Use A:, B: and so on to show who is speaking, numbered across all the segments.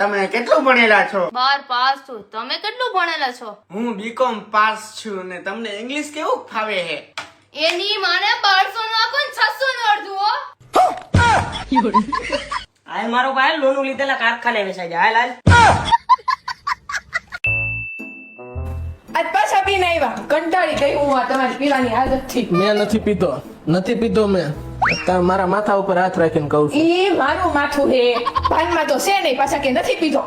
A: તમે કેટલું ભણેલા છો?
B: 12 પાસ છું. તમે કેટલું ભણેલા છો?
A: હું બીકોમ પાસ છું ને તમને ઇંગ્લિશ કેવું ફાવે છે?
B: એની માને 1200 નું આખું 600 નું અડધું હો.
C: હાલ મારો ભાઈ લોન લીધેલા કારખાને વેચાઈ જાય. હાલ
D: આજ પાછા પીને આવ્યા. કંટાળી ગઈ હું આ તમારી પીવાની આદતથી.
E: મેં નથી પીતો મેં. મારા માથા ઉપર હાથ રાખીને કહું છું.
D: ઈ મારું માથું હે. પાનમાં તો છે નહીં, પાછા કે નથી પીધો.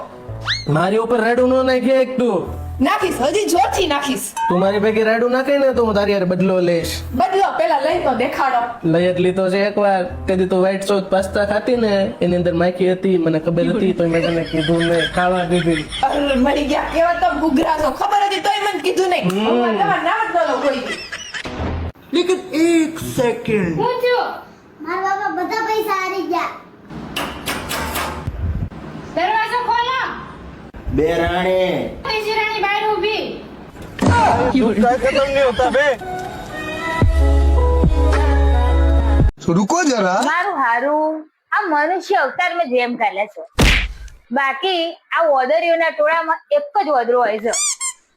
E: મારી ઉપર રાડું ન નાખે એક તું.
D: નાખીશ, હજી જોરથી નાખીશ.
E: તું મારી ભેગી રાડું નાખે ને તો હું તારી હારે બદલો લઈશ.
D: બદલો પેલા લઈ તો દેખાડો.
E: લઈ જ લીધો છે એકવાર. તેથી તું વ્હાઈટ સોસ પાસ્તા ખાતી ને એની અંદર માખી હતી, મને ખબર હતી તો મેં તને કીધું ને ખાવા દીધી.
D: અરે મરી ગયા, કેવા તો ગુગરા છો. ખબર હતી તોય મને કીધું નહીં. હું તમારા નામ જ ન લઉં કોઈ દી.
A: લેકિન એક સેકન્ડ.
B: હું થયું?
F: મારા બાપા બધા પૈસા હારી ગયા.
B: દરવાજો ખોલો.
A: બે રાણે
B: ત્રીજી રાણી બહાર ઊભી.
G: रुको जरा
H: મારું હારું આ મનુષ્ય અવતારમાં જેમ ચાલે છે. બાકી આ ઓદરીઓના ટોળામાં એક જ ઓદરો હોય છે,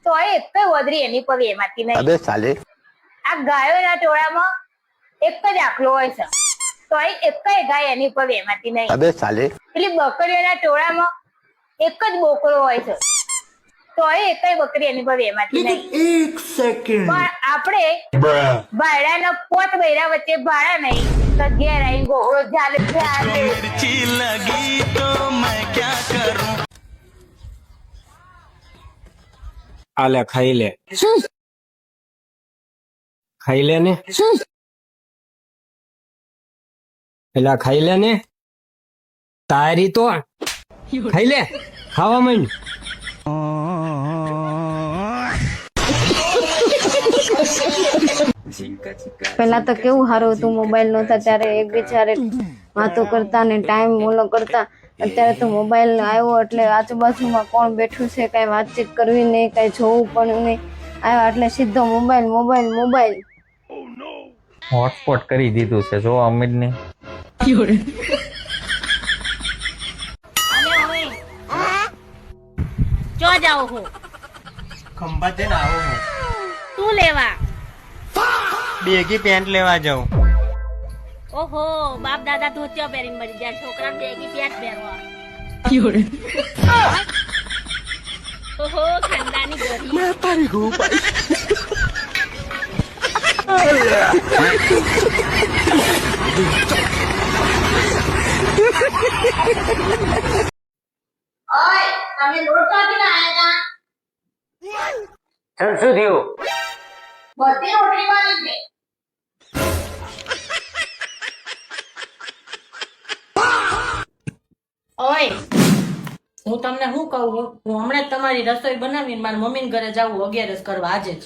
H: તો એ એક જ ઓદરી એની પર એમાંથી નહીં.
G: अबे साले
H: આ ગાયોના ટોળામાં એક જ આખલો હોય છે, તો એક જ ગાય એની પર એમાંથી નહીં.
G: अबे साले
H: એટલે બકરીઓના ટોળામાં એક જ બોકરો હોય છે, તો એક જ બકરી એની પર એમાંથી નહીં.
A: એક સેકન્ડ.
H: પણ આપણે ભાડાના પોત બૈરા વચ્ચે ભાડા નહીં તો ઘેર આઈ ગોળો ચાલે ચાલે.
I: આલે ખાઈ લે. ખાઈ લે ને. એલા ખાઈ લે ને. તારી તો ખાઈ લે. ખાવા માંડ.
J: પેલા તો કેવું સારું હતું, મોબાઈલ નહોતા ત્યારે એકબીજારે વાતો કરતા ને ટાઈમ ઓલો કરતા. અત્યારે તો મોબાઈલ આવ્યો એટલે આજુબાજુમાં કોણ બેઠું છે કઈ વાતચીત કરવી નહીં, કઈ જોવું પણ નહીં. આવ્યો એટલે સીધો મોબાઈલ મોબાઈલ મોબાઈલ.
K: હોટસ્પોટ કરી દીધું છે જો અમીર ને.
H: જો જાઓ હો
A: ખંભા તે ના આવો.
H: તું લેવા.
A: બેગી પેન્ટ લેવા જાઉં.
H: ઓહો બાપ દાદા ધોતિયો પહેરીને મરી ગયા, છોકરા બેગી પેન્ટ પહેરવા. ઓહો ખાનદાની ગરી.
A: મેં તારી ગો પાઈ.
H: ઓય તમે લોટ કાઢીને આયા તા?
C: શું થયું?
H: બધી રોટલી વાળી છે.
D: ઓય હું તમને શું કહું, હું હમણાં જ તમારી રસોઈ બનાવીને મારા મમ્મીને ઘરે જાવું 11 કરવા આજે જ.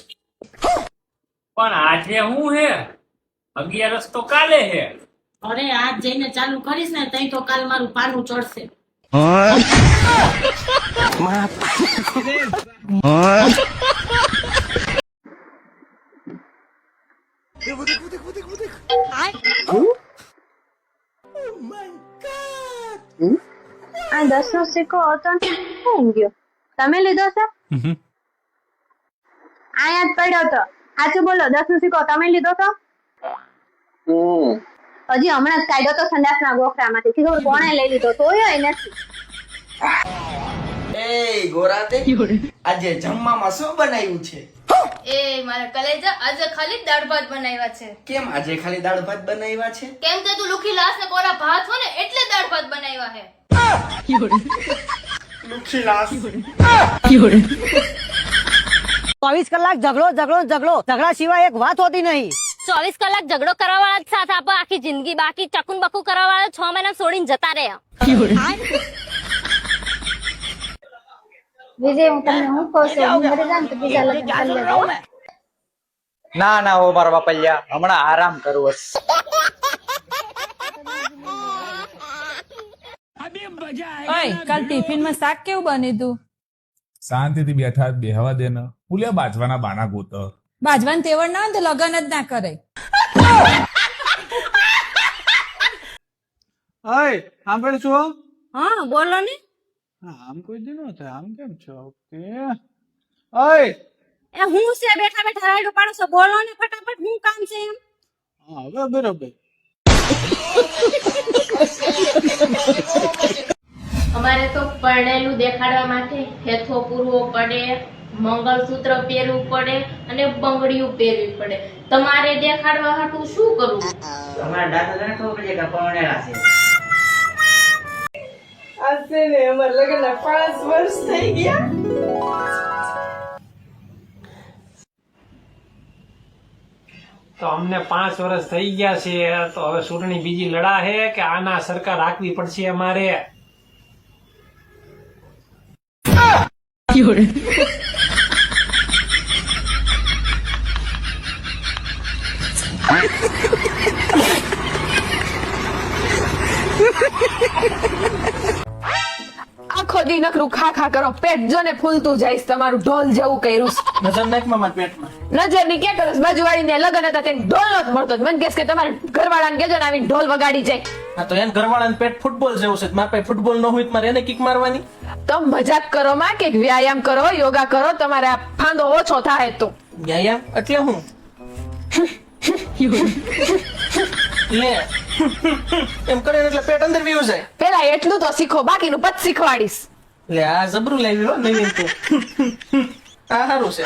L: પણ આજે હું હે 11 તો કાલે હે.
D: અરે આજ જઈને ચાલુ કરીશ ને તઈ તો કાલ મારું પાનું ચડશે.
J: આ 10 નો સિક્કો હતો ને શું ગયો? તમે લીધો છે? આયા જ પડ્યો તો. સાચું બોલો, 10 નો સિક્કો તમે લીધો તો? હજી હમણાં જ કાઢ્યો તો સંડાસના ગોખરામાંથી. કીધું કોણે લઈ લીધો તોય નથી.
A: એ ગોરાતે આજે જમવામાં શું બનાવ્યું છે?
B: એ મારા કલેજા આજે ખાલી દાળ ભાત બનાવ્યા છે.
A: કેમ આજે ખાલી દાળ ભાત બનાવ્યા છે?
B: કેમ કે તું લુખી લાશ ને કોરા ભાત હો ને એટલે દાળ ભાત બનાવ્યા હે.
A: લુખી લાશ.
C: 24 કલાક ઝઘડો ઝઘડો ઝઘડો, ઝઘડા સિવાય એક વાત હોતી નહીં.
H: 24 કલાક ઝઘડો કરવા વાળા સાથે આપો આખી જિંદગી, બાકી ચકુન બકુ કરવા વાળા 6 મહિના છોડીને જતા રહે.
J: વિજય હું તમને શું કહું છું, હું મરી જાઉં તો બીજા લગ્ન કરી લેજો.
K: ના ના હો મારા બાપલિયા, હમણાં આરામ કરવો.
D: કાલ ટિફિન માં શાક કેવું બન્યું તું?
L: શાંતિથી બેઠા બેહવા દે ને. પુલિયા બાજવાના બાના ગોતો.
D: બાજવાન તેવડ ના હોય તો લગન જ ના કરે.
E: સાંભળ છો?
D: હા બોલો ને.
L: આમ કોઈ દી નો થાય આમ કેમ છો ઓકે ઓય
J: એ હું છે બેઠા બેઠા રાયડો પાડો છો બોલો ને ફટાફટ હું કામ છે એમ
L: હા હવે બરોબર
B: અમારે તો પરણેલું દેખાડવા માટે હેથો પૂરવો પડે, મંગળસૂત્ર પહેરવું પડે અને બંગડીયું પહેરવી પડે. તમારે દેખાડવા હાટું શું કરવું?
A: તમારા દાદા તને ખબર પડે કે પરણેલા છે.
L: તો અમને 5 વર્ષ થઈ ગયા છે તો હવે ચૂંટણી બીજી લડા હે કે આના સરકાર રાખવી પડશે અમારે.
H: આખો દી નકરું ખા ખા કરો, પેટ જો ને ફૂલતું જઈશ, તમારું ઢોલ જેવું કર્યું છે.
E: નજર નાખ મારા પેટમાં.
H: નજર ની ક્યાં કરસ? બાજુવાળી ને લગન હતા તેને ઢોલ નતો મળતો. મને કહેશ કે તમારા ઘરવાળાને કહેજો ને આવીને ઢોલ વગાડી જાય.
E: હા તો એને ઘરવાળાને પેટ ફૂટબોલ જેવું છે. મારા પાસે ફૂટબોલ ન હોય તો મારે એને કિક મારવાની.
H: તો મજાક કરો માં કે વ્યાયામ કરો, યોગા કરો, તમારા ફાંદો ઓછો થાય તો.
E: વ્યાયામ એટલે હું લે એમ કરે એટલે પેટ અંદર વ્યુ જાય.
H: પેલા એટલું તો શીખો, બાકીનું પછી શીખવાડીશ.
E: લે આ જબરું લાવ્યું હો નવીન તું. આ સારું છે.